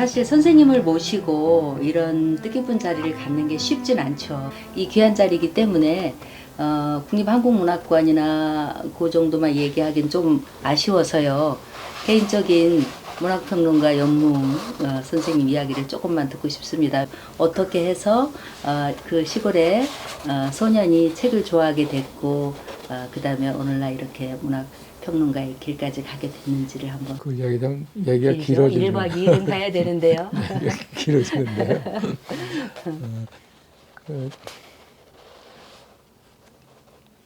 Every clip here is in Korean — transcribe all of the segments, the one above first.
사실 선생님을 모시고 이런 뜻깊은 자리를 갖는 게 쉽진 않죠. 이 귀한 자리이기 때문에 국립한국문학관이나 그 정도만 얘기하긴 좀 아쉬워서요. 개인적인 문학평론가 연문 선생님 이야기를 조금만 듣고 싶습니다. 어떻게 해서 그 시골에 소년이 책을 좋아하게 됐고 그 다음에 오늘날 이렇게 문학평론가의 길까지 가게 됐는지를 한번. 그 얘기가 길어지죠. 1박 2일은 가야 되는데요. 길어지는데요. 그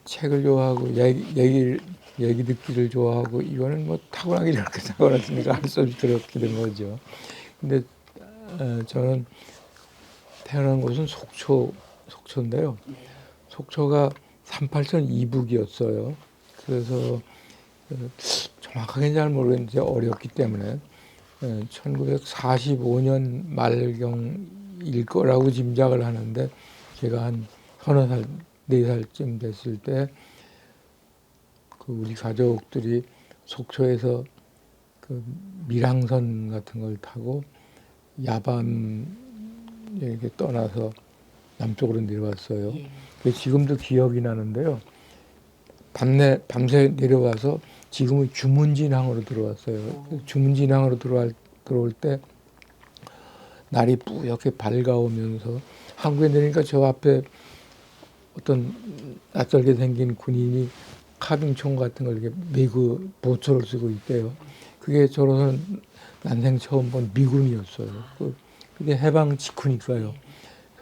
책을 좋아하고 얘기 듣기를 좋아하고 이거는 뭐 타고나기 이렇게 타고났으니까 할 수 없이 그렇게 된 거죠. 근데 저는 태어난 곳은 속초인데요. 속초가 38선 이북이었어요. 그래서 정확하게 잘 모르겠는데 어렸기 때문에 1945년 말경일 거라고 짐작을 하는데 제가 한 서너 살, 4살쯤 됐을 때 그 우리 가족들이 속초에서 그 밀항선 같은 걸 타고 야밤 이렇게 떠나서 남쪽으로 내려왔어요. 지금도 기억이 나는데요. 밤새 내려와서 지금은 주문진항으로 들어왔어요. 주문진항으로 들어올 때 날이 뿌옇게 밝아오면서 한국에 내리니까 저 앞에 어떤 낯설게 생긴 군인이 카빙총 같은 걸 이렇게 메고 보초를 쓰고 있대요. 그게 저로서는 난생 처음 본 미군이었어요. 그게 해방 직후니까요.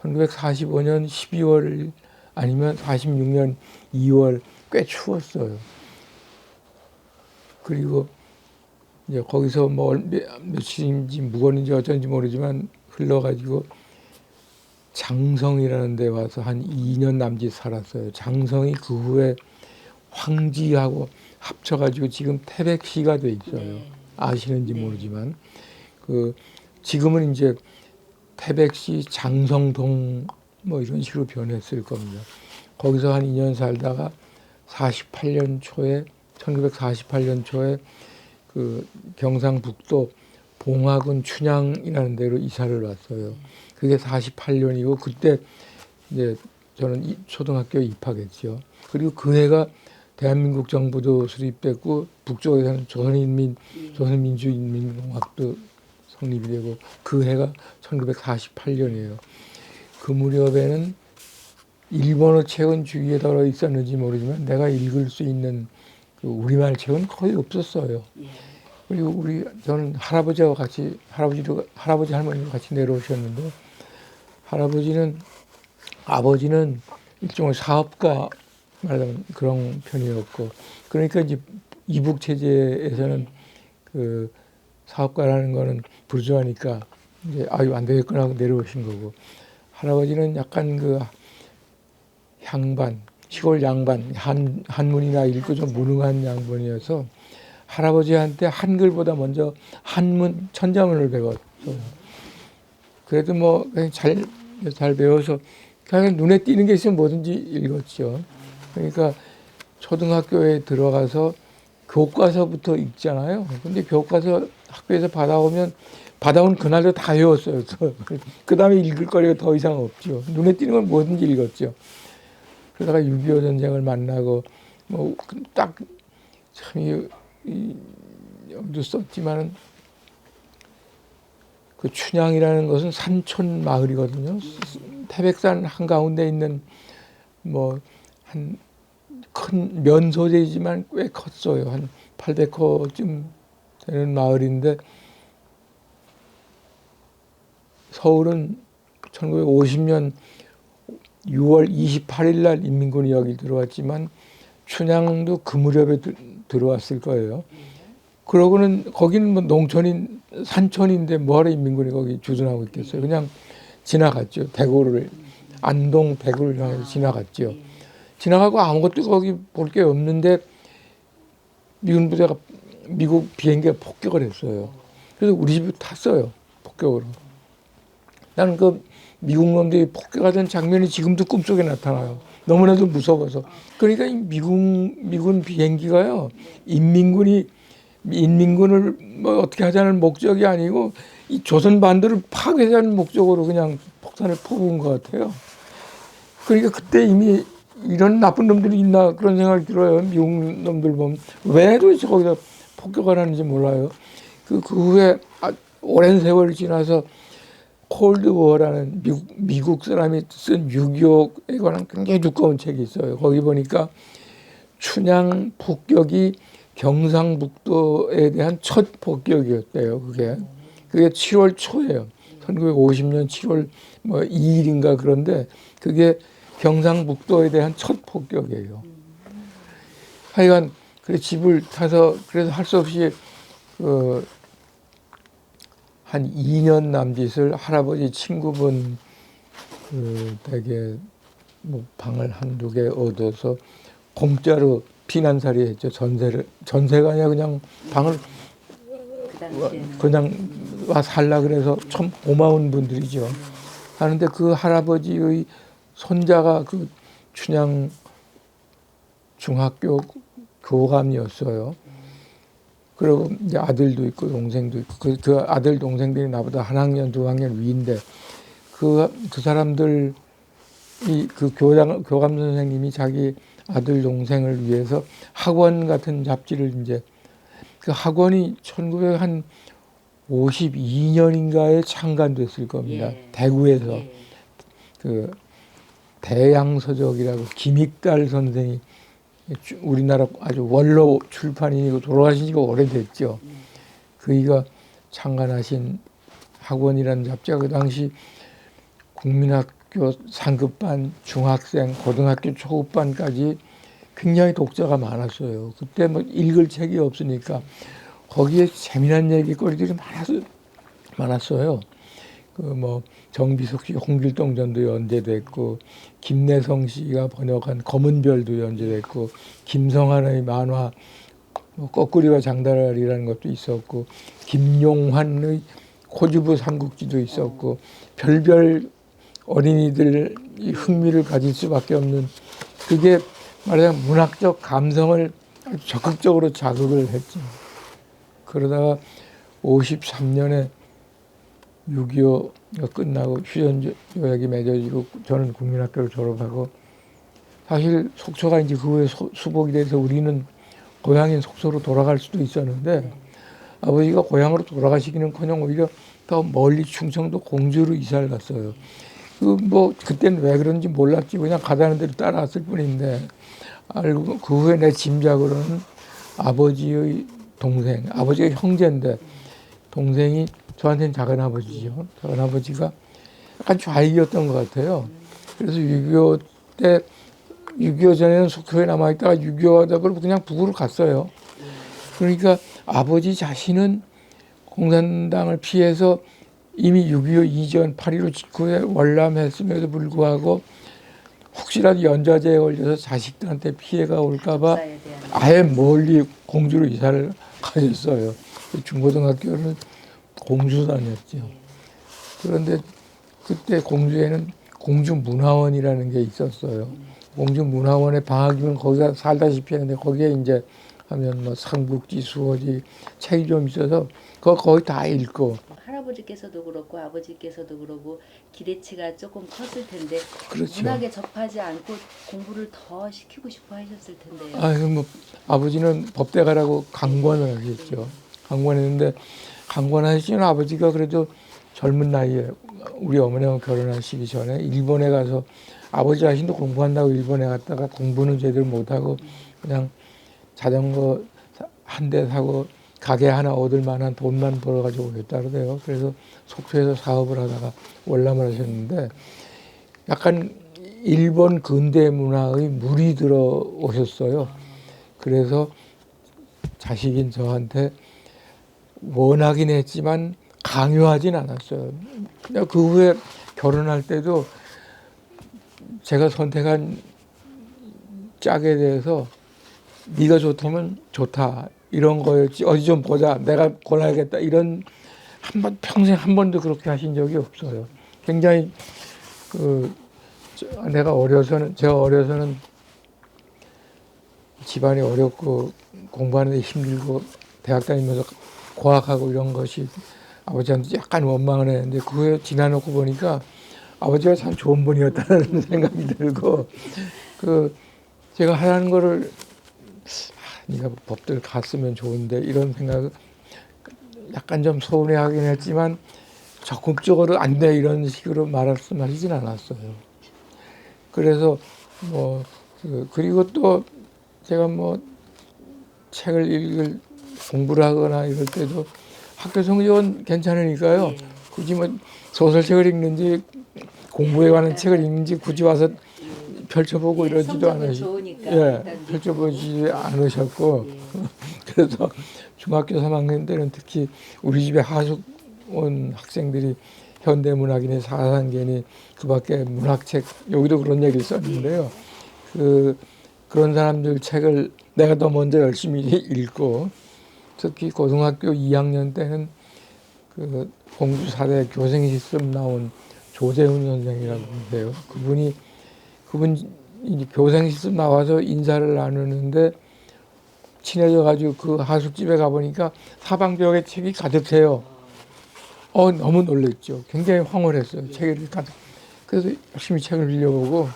1945년 12월 아니면 46년 2월 꽤 추웠어요. 그리고 이제 거기서 뭐 며칠인지 묵었는지 어쩐지 모르지만 흘러가지고 장성이라는 데 와서 한 2년 남짓 살았어요. 장성이 그 후에 황지하고 합쳐가지고 지금 태백시가 돼 있어요. 아시는지 모르지만 지금은 이제 태백시 장성동 뭐 이런 식으로 변했을 겁니다. 거기서 한 2년 살다가 1948년 초에 그 경상북도 봉화군 춘향이라는 데로 이사를 왔어요. 그게 48년이고 그때 이제 저는 초등학교에 입학했죠. 그리고 그 해가 대한민국 정부도 수립됐고 북쪽에서는 조선민주인민공화국도 성립이 되고 그 해가 1948년이에요. 그 무렵에는 일본어 책은 주위에 덜어 있었는지 모르지만 내가 읽을 수 있는 그 우리말 책은 거의 없었어요. 그리고 저는 할아버지 할머니와 같이 내려오셨는데 아버지는 일종의 사업가 말하면 그런 편이었고 그러니까 이제 이북 체제에서는 그 사업가라는 거는 부르주아니까 이제 안 되겠구나 하고 내려오신 거고 할아버지는 약간 그 시골 양반 한문이나 읽고 좀 무능한 양반이어서 할아버지한테 한글보다 먼저 한문 천자문을 배웠어요. 그래도 뭐 잘 배워서 그냥 눈에 띄는 게 있으면 뭐든지 읽었죠. 그러니까 초등학교에 들어가서 교과서부터 읽잖아요. 근데 교과서 학교에서 받아온 그날도 다 외웠어요. 그 다음에 읽을 거리가 더 이상 없죠. 눈에 띄는 건 뭐든지 읽었죠. 그러다가 6.25 전쟁을 만나고 뭐 딱 참 여기도 썼지만은 그 춘향이라는 것은 산촌 마을이거든요. 태백산 한가운데 있는 뭐 한 큰 면소재이지만 꽤 컸어요. 한 800호쯤 되는 마을인데 서울은 1950년 6월 28일 날 인민군이 여기 들어왔지만 춘향도 그 무렵에 들어왔을 거예요. 그러고는 거기는 뭐 산촌인데 뭐하러 인민군이 거기 주둔하고 있겠어요. 그냥 지나갔죠. 안동 대구를 향해서 지나갔죠. 지나가고 아무것도 거기 볼 게 없는데 미국 비행기가 폭격을 했어요. 그래서 우리 집에 탔어요. 폭격으로. 나는 그 미국 놈들이 폭격하던 장면이 지금도 꿈속에 나타나요. 너무나도 무서워서. 그러니까 이 미군 비행기가요. 인민군을 뭐 어떻게 하자는 목적이 아니고 이 조선 반도를 파괴하는 목적으로 그냥 폭탄을 퍼부은 것 같아요. 그러니까 그때 이미 이런 나쁜 놈들이 있나 그런 생각이 들어요. 미국 놈들 보면 왜 도대체 거기다 폭격을 하는지 몰라요. 그 후에 오랜 세월이 지나서 콜드워라는 미국 사람이 쓴 6.25에 관한 굉장히 두꺼운 책이 있어요. 거기 보니까 춘향 폭격이 경상북도에 대한 첫 폭격이었대요. 그게 7월 초예요. 1950년 7월 뭐 2일인가 그런데 그게 경상북도에 대한 첫 폭격이에요. 하여간 그래 집을 타서 그래서 할 수 없이 한 2년 남짓을 할아버지 친구분 댁에 뭐 방을 한두 개 얻어서 공짜로 피난살이 했죠. 전세가 아니라 그냥 방을 그냥 와 살라 그래서 참 고마운 분들이죠. 하는데 그 할아버지의 손자가 그 춘향 중학교 교감이었어요. 그리고 이제 아들도 있고 동생도 있고 그 아들 동생들이 나보다 한 학년 두 학년 위인데 그 사람들이 그 교감 선생님이 자기 아들 동생을 위해서 학원 같은 잡지를 이제 그 학원이 1952년인가에 창간됐을 겁니다. 예. 대구에서 예. 그 대양서적이라고 김익달 선생이 우리나라 아주 원로 출판인이고 돌아가신 지가 오래됐죠. 그이가 창간하신 학원이라는 잡지가 그 당시 국민학교 상급반, 중학생, 고등학교 초급반까지 굉장히 독자가 많았어요. 그때 뭐 읽을 책이 없으니까 거기에 재미난 얘기거리들이 많았어요. 그 뭐 정비석 씨 홍길동전도 연재됐고 김내성 씨가 번역한 검은별도 연재됐고 김성환의 만화 뭐 거꾸리와 장다리라는 것도 있었고 김용환의 코주부 삼국지도 있었고 별별 어린이들이 흥미를 가질 수밖에 없는 그게 말하자면 문학적 감성을 아주 적극적으로 자극을 했죠. 그러다가 53년에 6.25가 끝나고 휴전 조약이 맺어지고 저는 국민학교를 졸업하고 사실 속초가 이제 그 후에 수복이 돼서 우리는 고향인 속초로 돌아갈 수도 있었는데 아버지가 고향으로 돌아가시기는커녕 오히려 더 멀리 충청도 공주로 이사를 갔어요. 그때는 왜 그런지 몰랐지 그냥 가자는 대로 따라왔을 뿐인데 알고 그 후에 내 짐작으로는 아버지의 동생, 아버지가 형제인데 동생이 저한테는 작은아버지죠. 작은아버지가 약간 좌익이었던 것 같아요. 그래서 6.25 때 6.25 전에는 속초에 남아있다가 6.25하다 그러고 그냥 북으로 갔어요. 그러니까 아버지 자신은 공산당을 피해서 이미 6.25 이전 8.15 직후에 월남했음에도 불구하고 혹시라도 연좌제에 걸려서 자식들한테 피해가 올까봐 아예 멀리 공주로 이사를 가셨어요. 중고등학교는 공주 다녔죠. 그런데 그때 공주에는 공주문화원이라는 게 있었어요. 공주문화원에 방학이면 거기가 살다시피 했는데 거기에 이제 하면 뭐 삼국지, 수어지 책이 좀 있어서 그거 거의 다 읽고. 할아버지께서도 그렇고 아버지께서도 그러고 기대치가 조금 컸을 텐데 그렇죠. 문학에 접하지 않고 공부를 더 시키고 싶어 하셨을 텐데요. 아유 뭐 아버지는 법대 가라고 강권을 하셨죠. 강권했는데 강권하시는 아버지가 그래도 젊은 나이에 우리 어머니가 결혼하시기 전에 일본에 가서 아버지 자신도 공부한다고 일본에 갔다가 공부는 제대로 못하고 그냥 자전거 한 대 사고 가게 하나 얻을 만한 돈만 벌어가지고 오셨다 그러대요. 그래서 속초에서 사업을 하다가 월남을 하셨는데 약간 일본 근대 문화의 물이 들어 오셨어요. 그래서 자식인 저한테 원하긴 했지만 강요하진 않았어요. 그 후에 결혼할 때도 제가 선택한 짝에 대해서 네가 좋다면 좋다 이런 거였지 어디 좀 보자 내가 골라야겠다 이런 평생 한 번도 그렇게 하신 적이 없어요. 굉장히 제가 어려서는 집안이 어렵고 공부하는데 힘들고 대학 다니면서 고학하고 이런 것이 아버지한테 약간 원망을 했는데 그 후에 지나놓고 보니까 아버지가 참 좋은 분이었다는 생각이 들고 그 제가 하라는 거를 네가 법대로 갔으면 좋은데 이런 생각을 약간 좀 서운해하긴 했지만 적극적으로 안 돼 이런 식으로 말씀하시진 않았어요. 그래서 뭐 그리고 또 제가 뭐 책을 읽을 공부를 하거나 이럴 때도 학교 성적은 괜찮으니까요. 예. 굳이 뭐 소설책을 읽는지 공부에 관한 책을 읽는지 굳이 와서 펼쳐보고 예, 이러지도 성적은 않으시, 좋으니까 예, 일단 펼쳐보지 않으셨고 예. 그래서 중학교 3학년 때는 특히 우리 집에 하숙 온 학생들이 현대문학이니 사상계니 그밖에 문학책 여기도 그런 얘기를 썼는데요. 그런 사람들 책을 내가 더 먼저 열심히 읽고 특히 고등학교 2학년 때는 그 공주 4대 교생실습 나온 조재훈 선생이라고 계세요. 그분이 이제 교생실습 나와서 인사를 나누는데 친해져가지고 그 하숙집에 가보니까 사방벽에 책이 가득해요. 너무 놀랬죠. 굉장히 황홀했어요. 책이 가득. 그래서 열심히 책을 빌려보고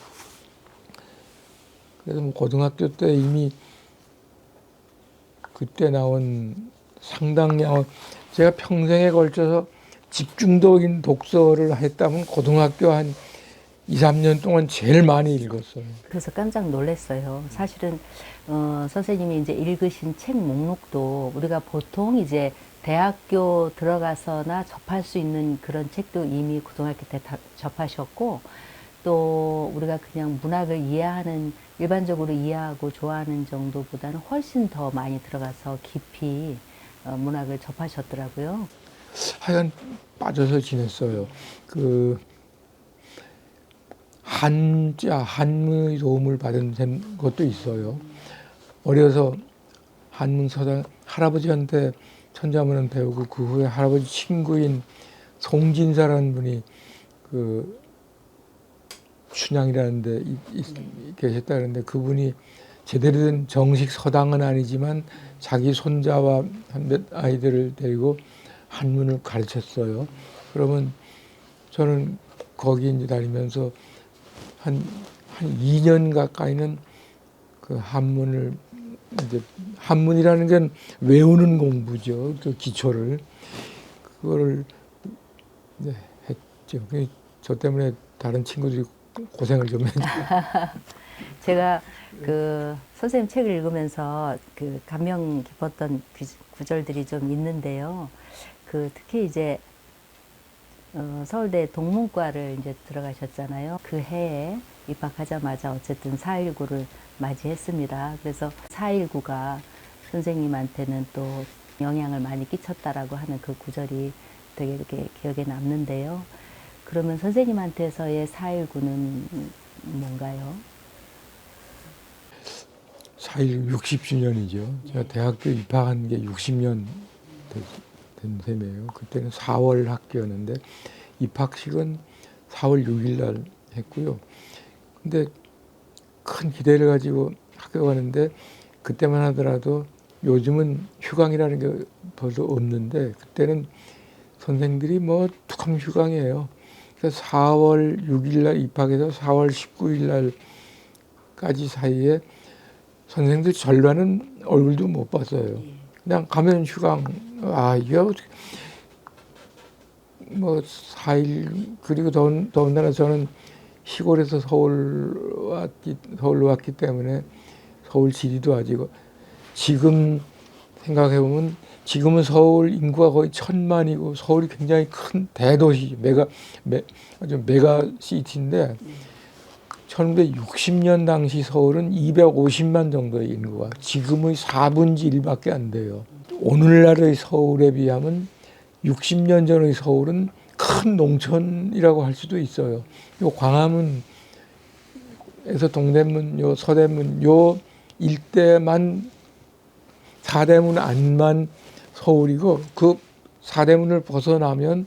그래서 뭐 고등학교 때 이미 그때 나온 상당량 제가 평생에 걸쳐서 집중적인 독서를 했다면 고등학교 한 2, 3년 동안 제일 많이 읽었어요. 그래서 깜짝 놀랐어요. 사실은 선생님이 이제 읽으신 책 목록도 우리가 보통 이제 대학교 들어가서나 접할 수 있는 그런 책도 이미 고등학교 때 다 접하셨고 또 우리가 그냥 문학을 이해하는 일반적으로 이해하고 좋아하는 정도보다는 훨씬 더 많이 들어가서 깊이 문학을 접하셨더라고요. 하여간 빠져서 지냈어요. 그 한문의 도움을 받은 것도 있어요. 어려서 한문 서당 할아버지한테 천자문을 배우고 그 후에 할아버지 친구인 송진사라는 분이 그 춘향이라는 데 계셨다 그러는데 그분이 제대로 된 정식 서당은 아니지만 자기 손자와 몇 아이들을 데리고 한문을 가르쳤어요. 그러면 저는 거기 이제 다니면서 한 2년 가까이는 그 한문을 이제 한문이라는 건 외우는 공부죠. 그 기초를 그거를 이제 했죠. 저 때문에 다른 친구들이 고생을 좀 했죠. 제가 그 선생님 책을 읽으면서 그 감명 깊었던 구절들이 좀 있는데요. 그 특히 이제 서울대 동문과를 이제 들어가셨잖아요. 그 해에 입학하자마자 어쨌든 4.19를 맞이했습니다. 그래서 4.19가 선생님한테는 또 영향을 많이 끼쳤다라고 하는 그 구절이 되게 이렇게 기억에 남는데요. 그러면 선생님한테서의 4.19는 뭔가요? 4.19 60주년이죠. 제가 대학교 입학한 게 60년 된 셈이에요. 그때는 4월 학기였는데 입학식은 4월 6일 날 했고요. 근데 큰 기대를 가지고 학교 가는데 그때만 하더라도 요즘은 휴강이라는 게 벌써 없는데 그때는 선생들이 뭐 툭하면 휴강이에요. 그래서 4월 6일 날 입학해서 4월 19일 날까지 사이에 선생들 절반은 얼굴도 못 봤어요. 그냥 가면 휴강. 이게 어떻게 뭐 4일 그리고 더군다나 저는 시골에서 서울로 왔기 때문에 서울 지리도 아니고 지금 생각해 보면 지금은 서울 인구가 거의 1,000만이고 서울이 굉장히 큰 대도시 메가 시티인데 1960년 당시 서울은 250만 정도의 인구가 지금의 4분의 1밖에 안 돼요. 오늘날의 서울에 비하면 60년 전의 서울은 큰 농촌이라고 할 수도 있어요. 요 광화문에서 동대문, 요 서대문, 요 일대만 사대문 안만 서울이고 그 사대문을 벗어나면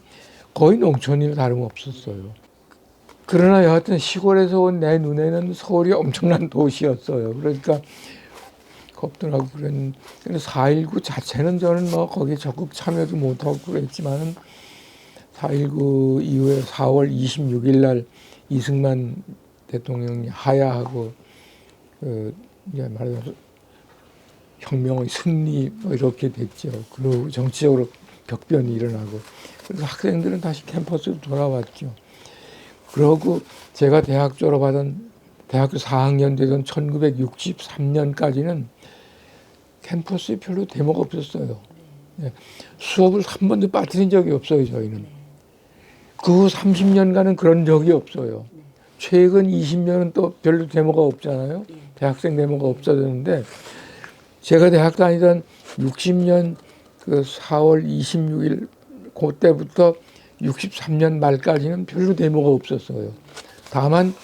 거의 농촌이 다름없었어요. 그러나 여하튼 시골에서 온 내 눈에는 서울이 엄청난 도시였어요. 그러니까 없더라고. 그런 4.19 자체는 저는 뭐 거기에 적극 참여도 못하고 그랬지만은 4.19 이후에 4월 26일 날 이승만 대통령이 하야하고 이제 말하자면 혁명의 승리 뭐 이렇게 됐죠. 그리고 정치적으로 격변이 일어나고 그래서 학생들은 다시 캠퍼스로 돌아왔죠. 그러고 제가 대학 졸업하던 대학교 4학년 되던 1963년까지는 캠퍼스에 별로 데모가 없었어요. 예, 수업을 한 번도 빠뜨린 적이 없어요, 저희는. 그 후 30년간은 그런 적이 없어요. 최근 20년은 또 별로 데모가 없잖아요. 대학생 데모가 없어졌는데 제가 대학 다니던 60년 그 4월 26일 그때부터 63년 말까지는 별로 데모가 없었어요. 다만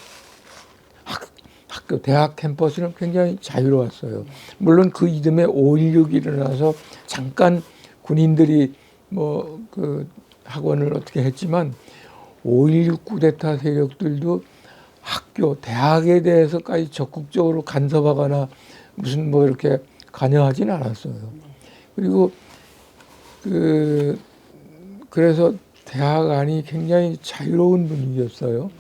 학교 대학 캠퍼스는 굉장히 자유로웠어요. 물론 그 이듬해 5.16이 일어나서 잠깐 군인들이 뭐 그 학원을 어떻게 했지만 5.16 쿠데타 세력들도 학교, 대학에 대해서까지 적극적으로 간섭하거나 무슨 뭐 이렇게 관여하진 않았어요. 그리고 그래서 대학 안이 굉장히 자유로운 분위기였어요.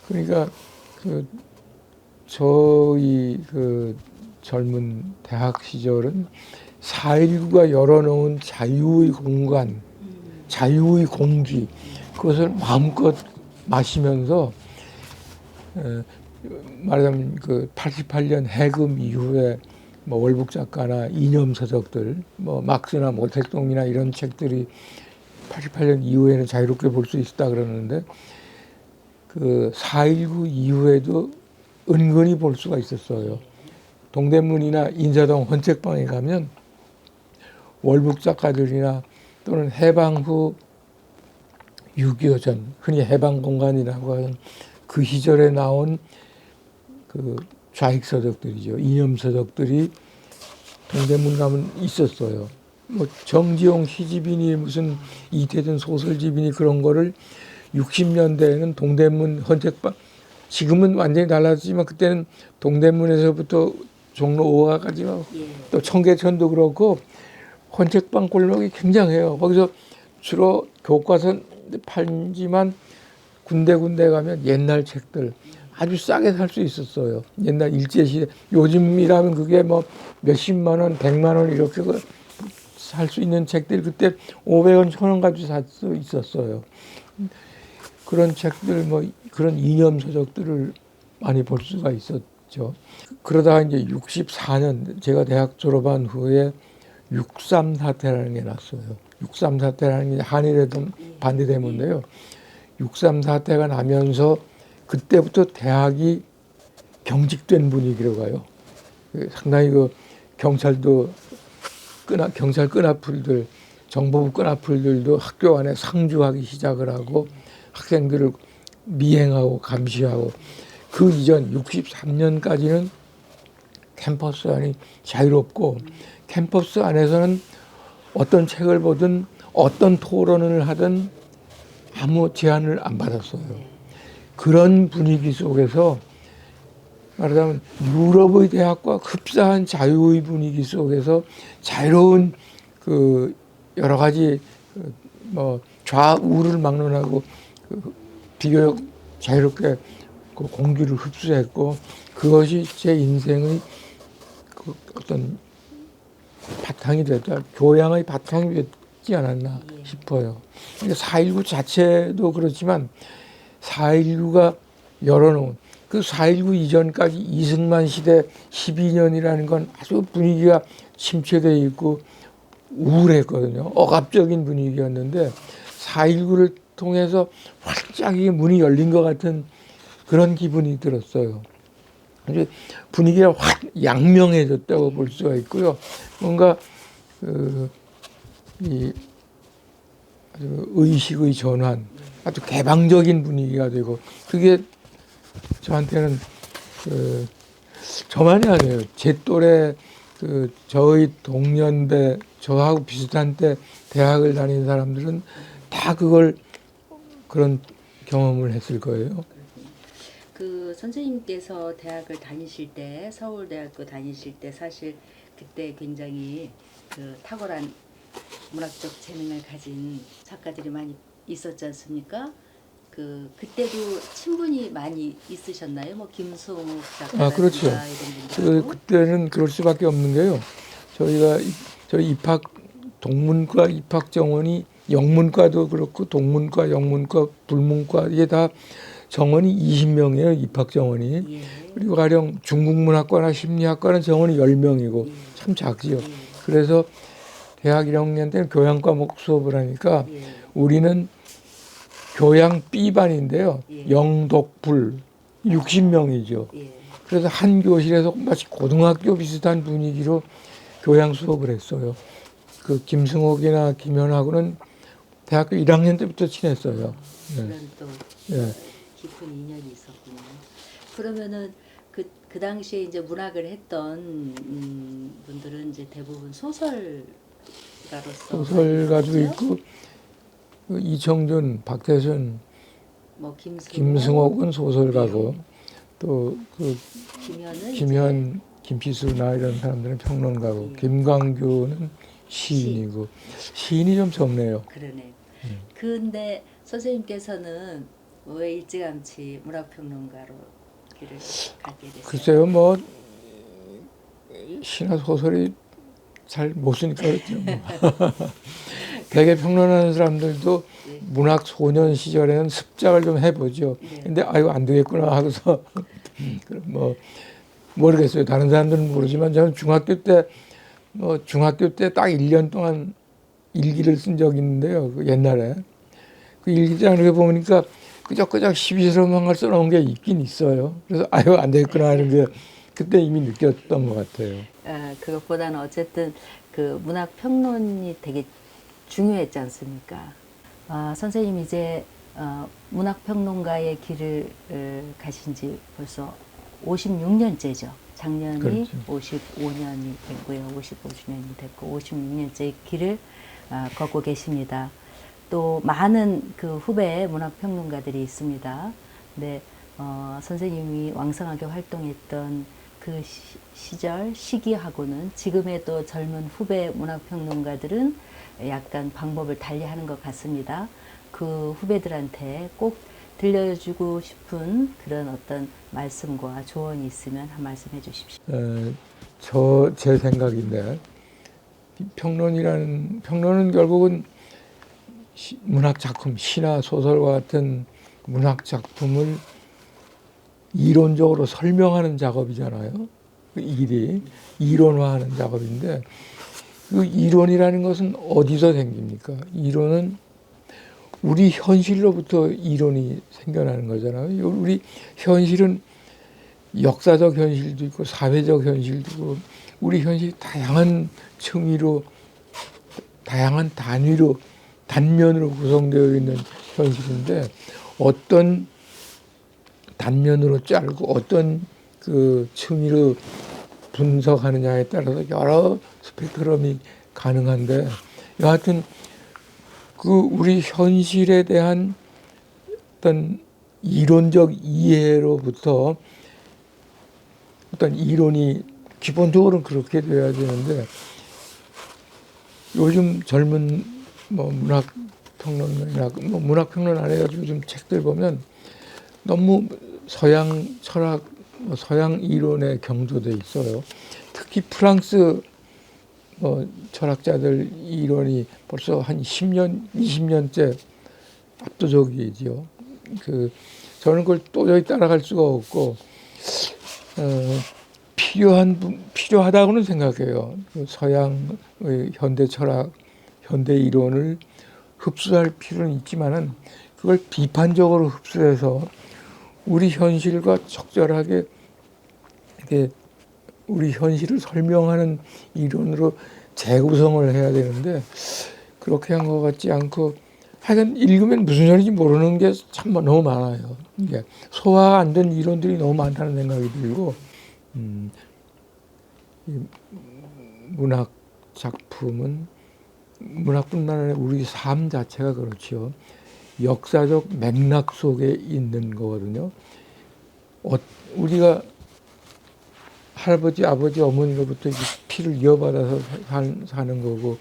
그러니까 저희 젊은 대학 시절은 4.19가 열어놓은 자유의 공간, 자유의 공기, 그것을 마음껏 마시면서 말하자면 88년 해금 이후에 뭐 월북 작가나 이념 서적들, 뭐 막스나 모택동이나 이런 책들이 88년 이후에는 자유롭게 볼 수 있었다 그러는데 4.19 이후에도 은근히 볼 수가 있었어요. 동대문이나 인사동 헌책방에 가면 월북 작가들이나 또는 해방 후 6.25 전, 흔히 해방공간이라고 하는 그 시절에 나온 좌익 서적들이죠. 이념 서적들이 동대문 가면 있었어요. 뭐 정지용 시집이니 무슨 이태준 소설집이니 그런 거를 60년대에는 동대문 헌책방, 지금은 완전히 달라졌지만 그때는 동대문에서부터 종로 5가까지 또 청계천도 그렇고 헌책방 골목이 굉장해요. 거기서 주로 교과서 팔지만 군데군데 가면 옛날 책들 아주 싸게 살 수 있었어요. 옛날 일제시대. 요즘이라면 그게 뭐 몇십만 원, 100만 원 이렇게 살 수 있는 책들 그때 500원, 1000원 가지고 살 수 있었어요. 그런 책들 뭐 그런 이념 서적들을 많이 볼 수가 있었죠. 그러다가 이제 64년 제가 대학 졸업한 후에 6.3 사태라는 게 났어요. 6.3 사태라는 게 한일의 반대데모인데요. 6.3 사태가 나면서 그때부터 대학이 경직된 분위기로 가요. 상당히 경찰도 경찰 끈앞풀들, 정보부 끈앞풀들도 학교 안에 상주하기 시작을 하고 학생들을 미행하고 감시하고 그 이전 63년까지는 캠퍼스 안이 자유롭고 캠퍼스 안에서는 어떤 책을 보든 어떤 토론을 하든 아무 제한을 안 받았어요. 그런 분위기 속에서 말하자면 유럽의 대학과 흡사한 자유의 분위기 속에서 자유로운 여러 가지 뭐 좌우를 막론하고 비교적 자유롭게 공기를 흡수했고 그것이 제 인생의 어떤 바탕이 됐다, 교양의 바탕이 됐지 않았나 싶어요. 4.19 자체도 그렇지만 4.19가 열어놓은 그 4.19 이전까지 이승만 시대 12년이라는 건 아주 분위기가 침체되어 있고 우울했거든요. 억압적인 분위기였는데 4.19를 통해서 활짝 이게 문이 열린 것 같은 그런 기분이 들었어요. 분위기가 확 양명해졌다고 볼 수가 있고요. 뭔가 이 아주 의식의 전환, 아주 개방적인 분위기가 되고 그게 저한테는 저만이 아니에요. 제 또래 저의 동년배, 저하고 비슷한 때 대학을 다닌 사람들은 다 그런 경험을 했을 거예요. 그 선생님께서 대학을 다니실 때 서울대학교 다니실 때 사실 그때 굉장히 그 탁월한 문학적 재능을 가진 작가들이 많이 있었지 않습니까? 그때도 친분이 많이 있으셨나요? 뭐 김송욱 작가라든가 그렇죠. 이런 분들하고. 그때는 그럴 수밖에 없는 게요. 저희 입학 동문과 입학 정원이 영문과도 그렇고 동문과, 영문과, 불문과 이게 다 정원이 20명이에요. 입학 정원이. 예. 그리고 가령 중국문학과나 심리학과는 정원이 10명이고 예. 참 작지요. 예. 그래서 대학 1학년 때는 교양 과목 수업을 하니까 예. 우리는 교양 B반인데요. 예. 영독불 60명이죠. 예. 그래서 한 교실에서 마치 고등학교 비슷한 분위기로 교양 수업을 했어요. 그 김승옥이나 김현하고는 대학교 1학년 때부터 친했어요. 그런 또 예. 깊은 인연이 있었군요. 그러면은 그 당시에 이제 문학을 했던 분들은 이제 대부분 소설가로서 소설가도 많이 있고 그 이청준, 박태순, 뭐 김승옥은 소설가고 또 그 김현은 김현, 김피수나 이런 사람들은 평론가고 예. 김광규는 시인이고 시인이 좀 적네요. 그러네. 근데 선생님께서는 왜 일찌감치 문학평론가로 길을 가게 됐어요? 글쎄요, 뭐 시나 소설이 잘 못 쓰니까 그랬죠. 뭐. 되게 평론하는 사람들도 예. 문학 소년 시절에는 습작을 좀 해보죠. 네. 근데 아이고 안 되겠구나 하고서 뭐 모르겠어요. 다른 사람들은 모르지만 저는 중학교 때 딱 1년 동안 일기를 쓴 적이 있는데요. 그 옛날에 그 일기장을 보니까 끄적끄적 시비스러운 걸 써놓은 게 있긴 있어요. 그래서 아유 안 되겠구나 하는 게 그때 이미 느꼈던 것 같아요. 그것보다는 어쨌든 그 문학 평론이 되게 중요했지 않습니까? 선생님 이제 문학 평론가의 길을 가신 지 벌써 56년째죠. 작년이 그렇죠. 55년이 됐고요. 55주년이 됐고 56년째 길을 걷고 계십니다. 또 많은 그 후배 문학 평론가들이 있습니다. 근데 선생님이 왕성하게 활동했던 그 시절 시기하고는 지금의 또 젊은 후배 문학평론가들은 약간 방법을 달리하는 것 같습니다. 그 후배들한테 꼭 들려주고 싶은 그런 어떤 말씀과 조언이 있으면 한 말씀 해주십시오. 제 생각인데 평론은 결국은 문학 작품, 시나 소설과 같은 문학 작품을 이론적으로 설명하는 작업이잖아요. 그 일이 이론화하는 작업인데 그 이론이라는 것은 어디서 생깁니까? 이론은 우리 현실로부터 이론이 생겨나는 거잖아요. 우리 현실은 역사적 현실도 있고 사회적 현실도 있고 우리 현실이 다양한 층위로 다양한 단면으로 구성되어 있는 현실인데 어떤 단면으로 자르고 어떤 그 층위로 분석하느냐에 따라서 여러 스펙트럼이 가능한데 여하튼 그 우리 현실에 대한 어떤 이론적 이해로부터 어떤 이론이 기본적으로는 그렇게 돼야 되는데 요즘 젊은 문학 평론이나 문학 평론 안 해가지고 좀 책들 보면 너무 서양 철학, 서양 이론에 경도돼 있어요. 특히 프랑스 철학자들 이론이 벌써 한 10년, 20년째 압도적이지요. 저는 그걸 도저히 따라갈 수가 없고 필요하다고는 생각해요. 서양의 현대 철학, 현대 이론을 흡수할 필요는 있지만은 그걸 비판적으로 흡수해서 우리 현실과 적절하게 이렇게 우리 현실을 설명하는 이론으로 재구성을 해야 되는데 그렇게 한 것 같지 않고 하여간 읽으면 무슨 소리인지 모르는 게 참 너무 많아요. 이게 소화가 안 된 이론들이 너무 많다는 생각이 들고 문학 작품은 문학뿐만 아니라 우리 삶 자체가 그렇죠. 역사적 맥락 속에 있는 거거든요. 우리가 할아버지, 아버지, 어머니로부터 이제 피를 이어받아서 사는 거고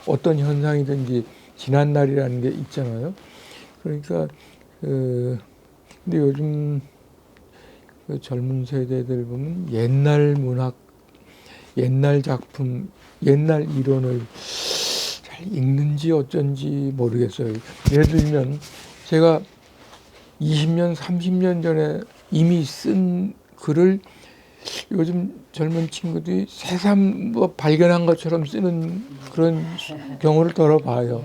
어떤 현상이든지 지난 날이라는 게 있잖아요. 그러니까 근데 요즘 그 젊은 세대들 보면 옛날 문학, 옛날 작품, 옛날 이론을 잘 읽는지 어쩐지 모르겠어요. 예를 들면 제가 20년, 30년 전에 이미 쓴 글을 요즘 젊은 친구들이 새삼 뭐 발견한 것처럼 쓰는 그런 경우를 더러 봐요.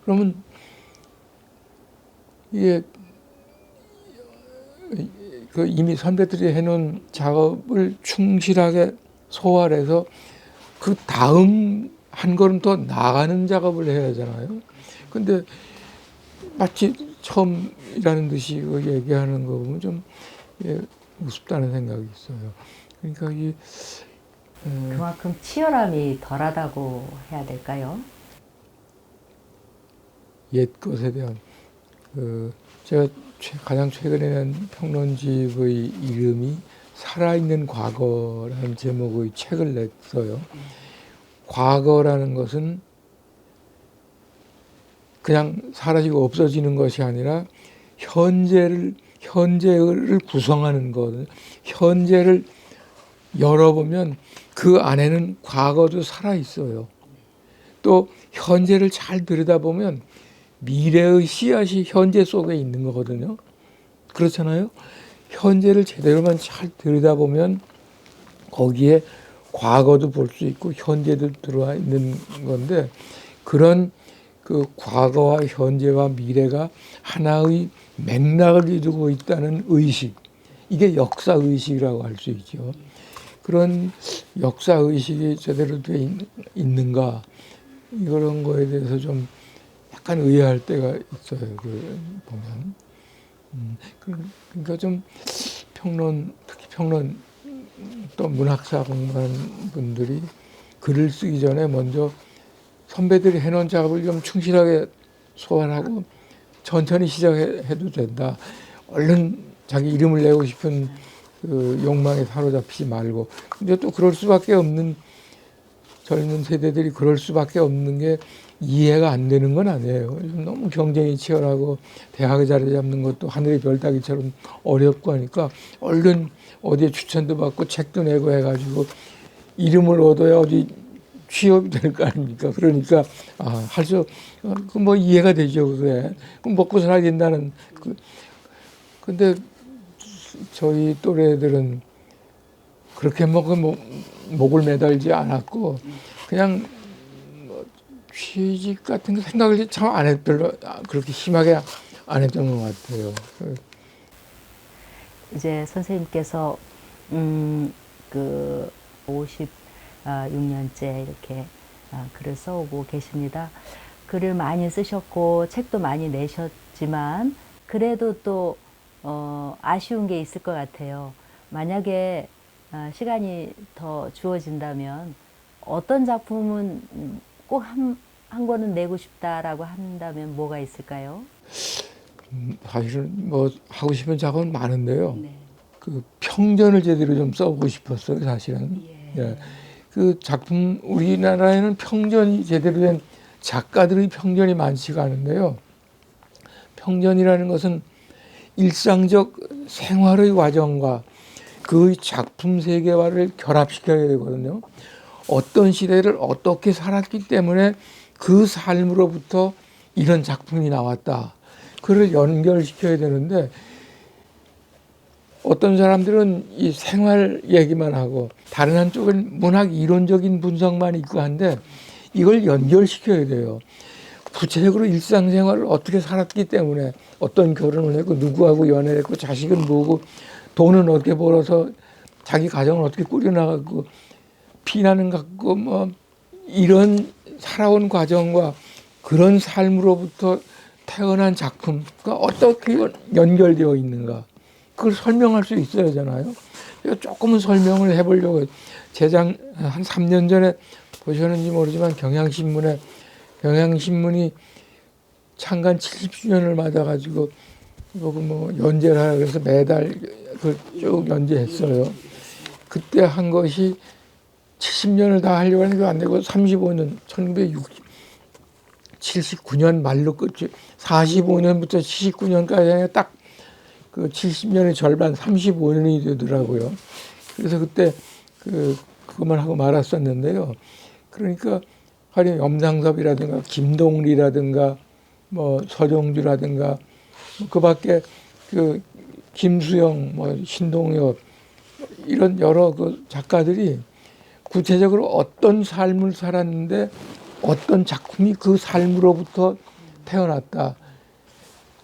그러면 이게 그 이미 선배들이 해놓은 작업을 충실하게 소화해서 그 다음 한 걸음 더 나아가는 작업을 해야 하잖아요. 근데 마치 처음이라는 듯이 그 얘기하는 거 보면 좀 우습다는 생각이 있어요. 그러니까 이 그만큼 치열함이 덜하다고 해야 될까요? 옛 것에 대한 제가 가장 최근에 낸 평론집의 이름이 살아있는 과거라는 제목의 책을 냈어요. 과거라는 것은 그냥 사라지고 없어지는 것이 아니라 현재를 구성하는 것. 현재를 열어보면 그 안에는 과거도 살아 있어요. 또 현재를 잘 들여다보면 미래의 씨앗이 현재 속에 있는 거거든요. 그렇잖아요. 현재를 제대로만 잘 들여다보면 거기에 과거도 볼 수 있고 현재도 들어와 있는 건데 그런 그 과거와 현재와 미래가 하나의 맥락을 이루고 있다는 의식, 이게 역사 의식이라고 할 수 있죠. 그런 역사 의식이 제대로 돼 있는가 이런 거에 대해서 좀 약간 의아할 때가 있어요. 보면 그러니까 좀 특히 평론 또 문학사 공부하는 분들이 글을 쓰기 전에 먼저 선배들이 해놓은 작업을 좀 충실하게 소화하고 천천히 시작해도 된다. 얼른 자기 이름을 내고 싶은 그 욕망에 사로잡히지 말고. 근데 또 그럴 수밖에 없는 젊은 세대들이 그럴 수밖에 없는 게 이해가 안 되는 건 아니에요. 요즘 너무 경쟁이 치열하고 대학에 자리 잡는 것도 하늘의 별 따기처럼 어렵고 하니까 얼른 어디에 추천도 받고 책도 내고 해가지고 이름을 얻어야 어디 취업이 될 거 아닙니까? 그러니까 뭐 이해가 되죠. 그게 먹고 살아야 된다는 근데 저희 또래들은 그렇게 목을 매달지 않았고 그냥 취직 같은 거 생각을 참 안 했, 별로 그렇게 심하게 안 했던 것 같아요. 이제 선생님께서 그 56년째 이렇게 글을 써오고 계십니다. 글을 많이 쓰셨고 책도 많이 내셨지만 그래도 또 아쉬운 게 있을 것 같아요. 만약에 시간이 더 주어진다면 어떤 작품은 꼭 한 권은 내고 싶다라고 한다면 뭐가 있을까요? 사실은 뭐 하고 싶은 작업은 많은데요. 네. 그 평전을 제대로 좀 써보고 싶었어요. 사실은. 예. 그 작품 우리나라에는 평전이 제대로 된 작가들의 평전이 많지가 않은데요. 평전이라는 것은 일상적 생활의 과정과 그 작품 세계화를 결합시켜야 되거든요. 어떤 시대를 어떻게 살았기 때문에 그 삶으로부터 이런 작품이 나왔다. 그걸 연결시켜야 되는데 어떤 사람들은 이 생활 얘기만 하고 다른 한쪽은 문학 이론적인 분석만 있고 한데 이걸 연결시켜야 돼요. 구체적으로 일상생활을 어떻게 살았기 때문에 어떤 결혼을 했고 누구하고 연애를 했고 자식은 뭐고 돈은 어떻게 벌어서 자기 가정을 어떻게 꾸려나가고 피나는 갖고 뭐 이런 살아온 과정과 그런 삶으로부터 태어난 작품과 어떻게 연결되어 있는가 그걸 설명할 수 있어야 하잖아요. 조금은 설명을 해보려고 재작 한 3년 전에 보셨는지 모르지만 경향신문이 창간 70주년을 맞아가지고 그리고 뭐 연재를 하라 그래서 매달 그 쭉 연재했어요. 그때 한 것이 70년을 다 하려고 하는데 안 되고 35년 1979년 말로 끝이 45년부터 79년까지 딱 그 70년의 절반 35년이 되더라고요. 그래서 그때 그것만 하고 말았었는데요. 그러니까 화려 염상섭이라든가 김동리라든가 뭐 서정주라든가 그 밖에 그 김수영 뭐 신동엽 이런 여러 그 작가들이 구체적으로 어떤 삶을 살았는데 어떤 작품이 그 삶으로부터 태어났다.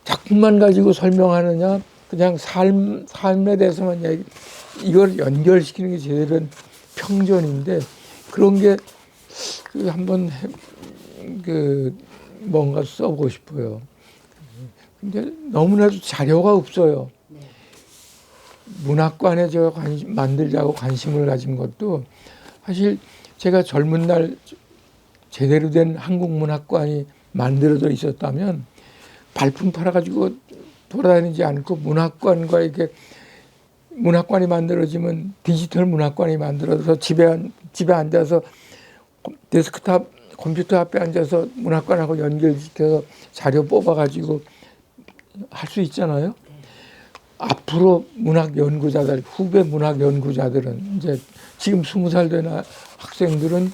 작품만 가지고 설명하느냐 그냥 삶에 대해서만 이걸 연결시키는 게 제대로 된 평전인데 그런 게 한번 뭔가 써보고 싶어요. 근데 너무나도 자료가 없어요. 문학관에 제가 만들자고 관심을 가진 것도 사실 제가 젊은 날 제대로 된 한국 문학관이 만들어져 있었다면 발품 팔아가지고 돌아다니지 않고 문학관과 이렇게 문학관이 만들어지면 디지털 문학관이 만들어서 집에 앉아서 데스크탑 컴퓨터 앞에 앉아서 문학관하고 연결시켜서 자료 뽑아가지고 할 수 있잖아요. 앞으로 문학 연구자들, 후배 문학 연구자들은 이제 지금 20살 된 학생들은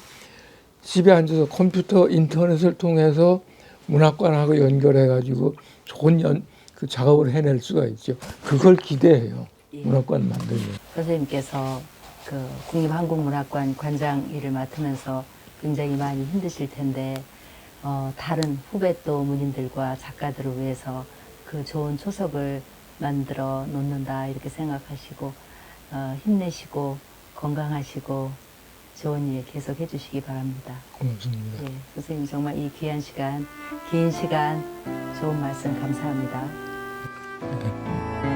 집에 앉아서 컴퓨터 인터넷을 통해서 문학관하고 연결해가지고 좋은 그 작업을 해낼 수가 있죠. 그걸 기대해요. 문학관 만들면. 선생님께서 그 국립한국문학관 관장 일을 맡으면서 굉장히 많이 힘드실 텐데 다른 후배 또 문인들과 작가들을 위해서 그 좋은 초석을 만들어 놓는다 이렇게 생각하시고 힘내시고 건강하시고 좋은 일 계속 해주시기 바랍니다. 고맙습니다. 예, 선생님 정말 이 귀한 시간, 긴 시간 좋은 말씀 감사합니다. 네.